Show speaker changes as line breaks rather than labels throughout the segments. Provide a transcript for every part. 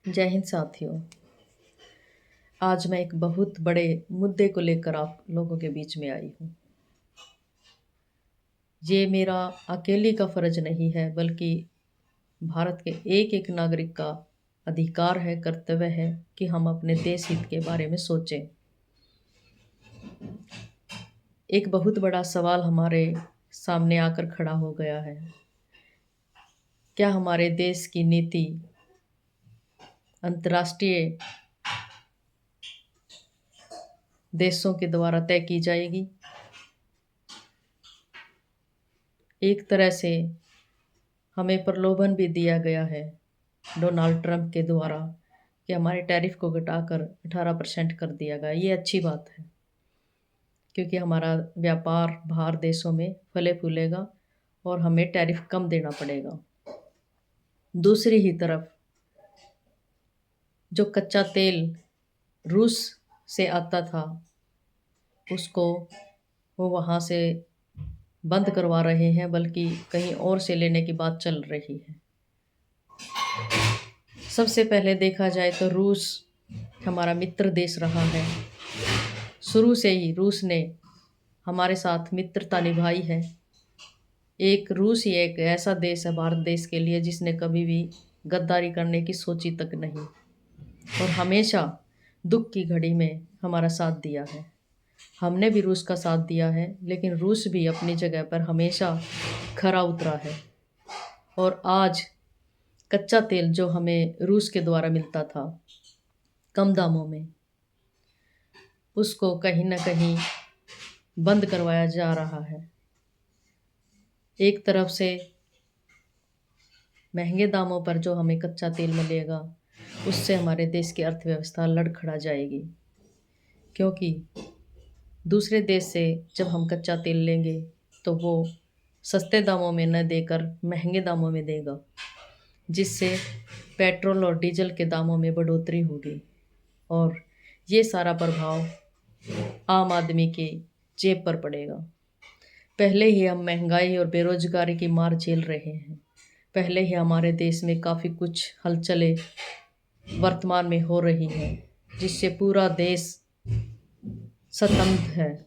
जय हिंद साथियों। आज मैं एक बहुत बड़े मुद्दे को लेकर आप लोगों के बीच में आई हूँ। ये मेरा अकेले का फर्ज नहीं है, बल्कि भारत के एक एक नागरिक का अधिकार है, कर्तव्य है कि हम अपने देश हित के बारे में सोचें। एक बहुत बड़ा सवाल हमारे सामने आकर खड़ा हो गया है। क्या हमारे देश की नीति अंतर्राष्ट्रीय देशों के द्वारा तय की जाएगी? एक तरह से हमें प्रलोभन भी दिया गया है डोनाल्ड ट्रंप के द्वारा कि हमारे टैरिफ को घटाकर 18% कर दिया गया। ये अच्छी बात है, क्योंकि हमारा व्यापार बाहर देशों में फले फूलेगा और हमें टैरिफ कम देना पड़ेगा। दूसरी ही तरफ जो कच्चा तेल रूस से आता था, उसको वो वहाँ से बंद करवा रहे हैं, बल्कि कहीं और से लेने की बात चल रही है। सबसे पहले देखा जाए तो रूस हमारा मित्र देश रहा है। शुरू से ही रूस ने हमारे साथ मित्रता निभाई है। रूस ही एक ऐसा देश है भारत देश के लिए जिसने कभी भी गद्दारी करने की सोची तक नहीं, और हमेशा दुख की घड़ी में हमारा साथ दिया है। हमने भी रूस का साथ दिया है, लेकिन रूस भी अपनी जगह पर हमेशा खरा उतरा है। और आज कच्चा तेल जो हमें रूस के द्वारा मिलता था कम दामों में, उसको कहीं ना कहीं बंद करवाया जा रहा है। एक तरफ से महंगे दामों पर जो हमें कच्चा तेल मिलेगा, उससे हमारे देश की अर्थव्यवस्था लड़खड़ा जाएगी, क्योंकि दूसरे देश से जब हम कच्चा तेल लेंगे तो वो सस्ते दामों में न देकर महंगे दामों में देगा, जिससे पेट्रोल और डीजल के दामों में बढ़ोतरी होगी, और ये सारा प्रभाव आम आदमी के जेब पर पड़ेगा। पहले ही हम महंगाई और बेरोजगारी की मार झेल रहे हैं। पहले ही हमारे देश में काफ़ी कुछ हलचलें वर्तमान में हो रही हैं, जिससे पूरा देश सतंग है।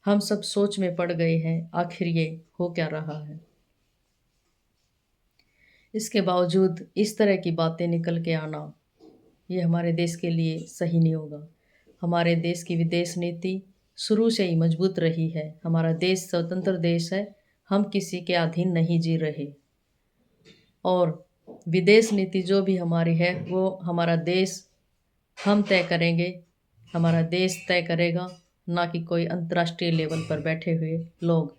हम सब सोच में पड़ गए हैं, आखिर ये हो क्या रहा है। इसके बावजूद इस तरह की बातें निकल के आना, ये हमारे देश के लिए सही नहीं होगा। हमारे देश की विदेश नीति शुरू से ही मजबूत रही है। हमारा देश स्वतंत्र देश है, हम किसी के अधीन नहीं जी रहे। और विदेश नीति जो भी हमारी है, वो हमारा देश हम तय करेंगे, हमारा देश तय करेगा, ना कि कोई अंतर्राष्ट्रीय लेवल पर बैठे हुए लोग।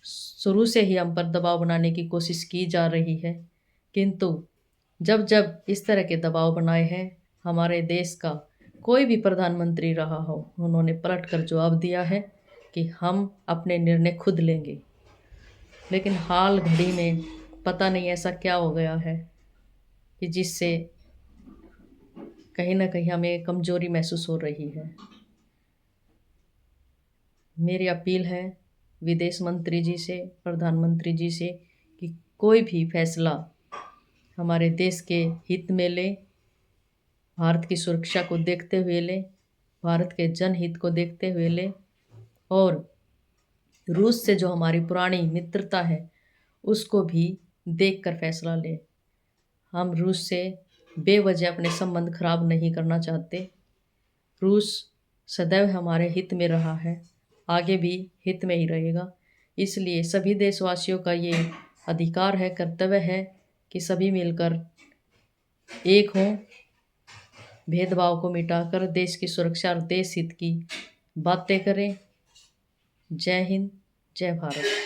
शुरू से ही हम पर दबाव बनाने की कोशिश की जा रही है, किंतु जब जब इस तरह के दबाव बनाए हैं, हमारे देश का कोई भी प्रधानमंत्री रहा हो, उन्होंने पलट कर जवाब दिया है कि हम अपने निर्णय खुद लेंगे। लेकिन हाल घड़ी में पता नहीं ऐसा क्या हो गया है कि जिससे कहीं ना कहीं हमें कमजोरी महसूस हो रही है। मेरी अपील है विदेश मंत्री जी से, प्रधानमंत्री जी से, कि कोई भी फैसला हमारे देश के हित में ले, भारत की सुरक्षा को देखते हुए ले, भारत के जनहित को देखते हुए ले, और रूस से जो हमारी पुरानी मित्रता है उसको भी देखकर फैसला ले। हम रूस से बेवजह अपने संबंध खराब नहीं करना चाहते। रूस सदैव हमारे हित में रहा है, आगे भी हित में ही रहेगा। इसलिए सभी देशवासियों का ये अधिकार है, कर्तव्य है कि सभी मिलकर एक हों, भेदभाव को मिटाकर देश की सुरक्षा और देश हित की बातें करें। जय हिंद, जय भारत।